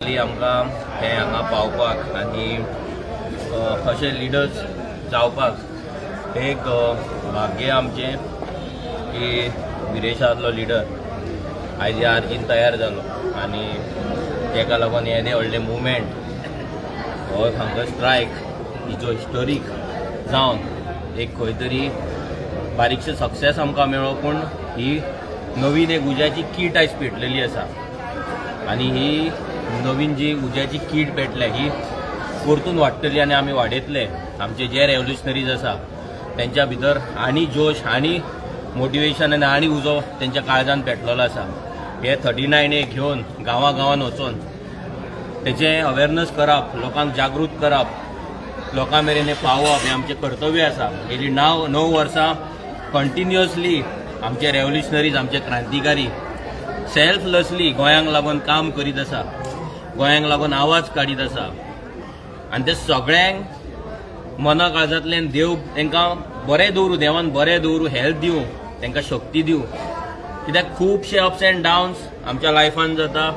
आमकां हे हांगा पावपाक आनी अशे लिडर्स जावपाक एक भाग्य आमचें की विरेशांतलो लिडर आयज ह्या आर्जीन तयार जालो आनी तेका लागून येदें व्हडलें मुवमेंट हो हांगा स्ट्रायक हिचो हिस्टोरीक जावन एक खंय तरी बारीकशें सक्सेस आमकां मेळ्ळो. पूण ही नवीन एक उज्याची कीट आयज पेटलेली आसा आनी ही नवीन जी उज्याची कीट पेटल्या ही परतून वाडटली आनी आमी वाडयतले. आमचे जे रेव्होल्युशनरीज आसा तेंच्या भितर आनी जोश आनी मोटिवेशन आनी आनी उजो तेंच्या काळजान पेटलेलो आसा. हे 39 एक घेवन गांवां वचून तेचें अवेरनस करप, लोकांक जागृत करप, लोकां मेरेन हें पावप हें आमचें कर्तव्य आसा. हेजी 9 वर्सां कंटिन्युअसली आमचे रेव्होल्युशनरीज आमचे क्रांतिकारी सेल्फलेसली गोंयांक लागून काम करीत आसा, गोंयांक लागून आवाज काडीत आसा आनी ते सगळ्यांक मना काळजांतल्यान देव तांकां बरें दवरूं, देवान बरें दवरूं, हेल्थ दिवं, तांकां शक्ती दिवं. कित्याक खुबशे अप्स एंड डावन्स आमच्या लायफान जाता,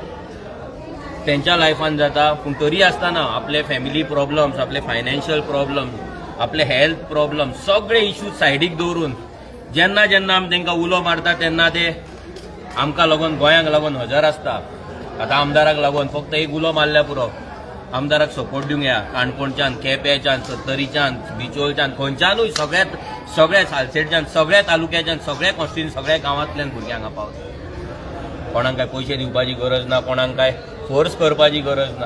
तेंच्या लायफान जाता. पूण तरी आसतना आपले फॅमिली प्रॉब्लम्स, आपले फायनान्शियल प्रॉब्लम्स, आपले हेल्थ प्रॉब्लम्स सगळे इश्यूज सायडीक दवरून जेन्ना आमी तांकां उलो मारता तेन्ना ते आमकां लागून, गोंयांक लागून हजर आसता. आतां आमदाराक लागून फक्त एक उलो मारल्या पुरो, आमदाराक सपोर्ट दिवंक या. काणकोणच्यान, केप्याच्यान, सत्तरीच्यान, बिचोलच्यान, खंयच्यानूय सगळ्या सालसेटच्यान, सगळ्या तालुक्याच्यान, सगळ्या कॉन्स्टिट्युएन्सी, सगळ्या गांवांतल्यान भुरग्यांक हांगा पावता. कोणाक काय पयशे दिवपाची गरज ना, कोणाक काय फोर्स करपाची गरज ना.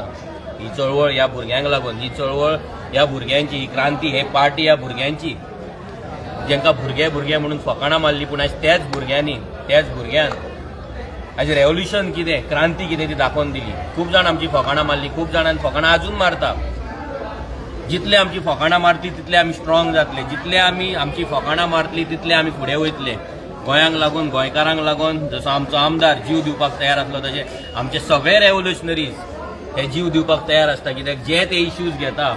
ही चळवळ ह्या भुरग्यांक लागून, ही चळवळ ह्या भुरग्यांची, ही क्रांती, हे पार्टी ह्या भुरग्यांची, जेंकां भुरगे म्हणून फकाणां मारली. पूण आयज त्याच भुरग्यान आयज रेव्होल्युशन कितें, क्रांती कितें ती दाखोवन दिली. खूब जाण आमची फकाणां मारली, खूब जाणांनी फकाणां अजून मारता. जितले आमची फकाणां मारतली तितले आमी स्ट्रॉंग जातले, जितले आमी आमची फकाणां मारतली तितले आमी फुडें वयतले. गोंयांक लागून, गोंयकारांक लागून जसो आमचो आमदार जीव दिवपाक तयार आसलो तशे आमचे सगळे रेव्होल्युशनरीज हे जीव दिवपाक तयार आसता. कित्याक जे ते इश्यूज घेता,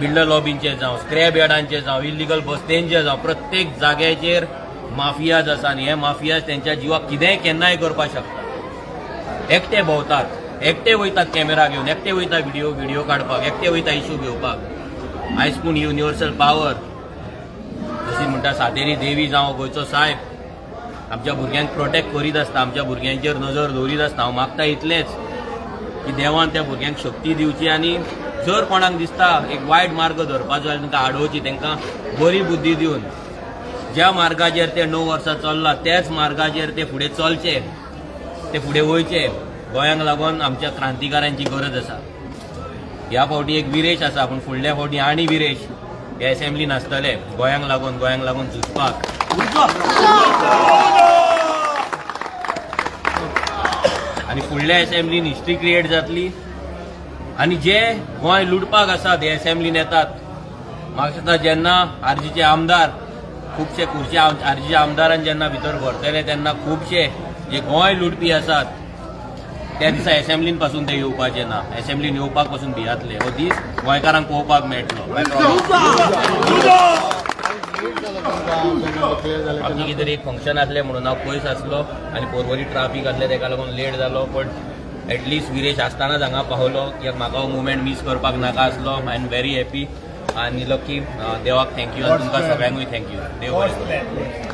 बिल्डर लॉबींचे जावं, स्क्रॅप यार्डांचे जावं, इलिगल बस्तेंचे जावं, प्रत्येक जाग्याचेर माफियाज आसा आनी हे माफियाज तेंच्या जिवाक कितेंय केन्नाय करपाक शकता. एकटे भोंवतात, एकटे वयतात कॅमेरा घेवन, एकटे वयता व्हिडिओ काडपाक, एकटे वयता इश्यू घेवपाक. आयज पूण युनिवर्सल पावर जशी म्हणटा सातेरी देवी जावं गोंयचो साहेब आमच्या भुरग्यांक प्रोटेक्ट करीत आसता, आमच्या भुरग्यांचेर नजर दवरीत आसता. हांव मागता इतलेंच की देवान त्या भुरग्यांक शक्ती दिवची आनी जर कोणाक दिसता एक वायट मार्ग धरपाचो जाल्यार तांकां आडोवची, तांकां बरी बुद्धी दिवन ज्या मार्गाचेर ते 9 वर्सां चल्ला त्याच मार्गाचेर ते फुडें चलचे, ते फुडें वयचे. गोंयांक लागून आमच्या क्रांतिकारांची गरज आसा. ह्या फावटी एक विरेश आसा, पूण फुडल्या फावटी आनी विरेश हे असेंब्लीन आसतले गोंयांक लागून झुजपाक. आनी फुडल्या असेंब्लीन हिस्ट्री क्रिएट जातली आनी जे गोंय लुटपाक आसात हे असेंब्लीन येतात. म्हाका दिसता जेन्ना आरजीचे आमदार खुबशे खुर्च्या आरजीच्या आमदारान जेन्ना भितर भरतले तेन्ना खुबशे जे गोंय लुटपी आसात त्या दिसा असेंब्लीन पासून ते येवपाचे ना, असेंब्लीन येवपाक पासून भियातले. हो दीस गोंयकारांक पळोवपाक मेळटलो. आमचे कितें तरी एक फंक्शन आसलें म्हणून हांव पयस आसलो आनी पर्वरी ट्राफीक आसलें ताका लागून लेट जालो. पण एटलिस्ट विरेश आसतानाच हांगा पावलो कित्याक म्हाका हो मुवमेंट मिस करपाक नाका आसलो. आय एम व्हेरी हॅपी आनी लकी. देवाक थँक्यू आनी तुमकां सगळ्यांकूय थँक्यू. देव बरें करूं.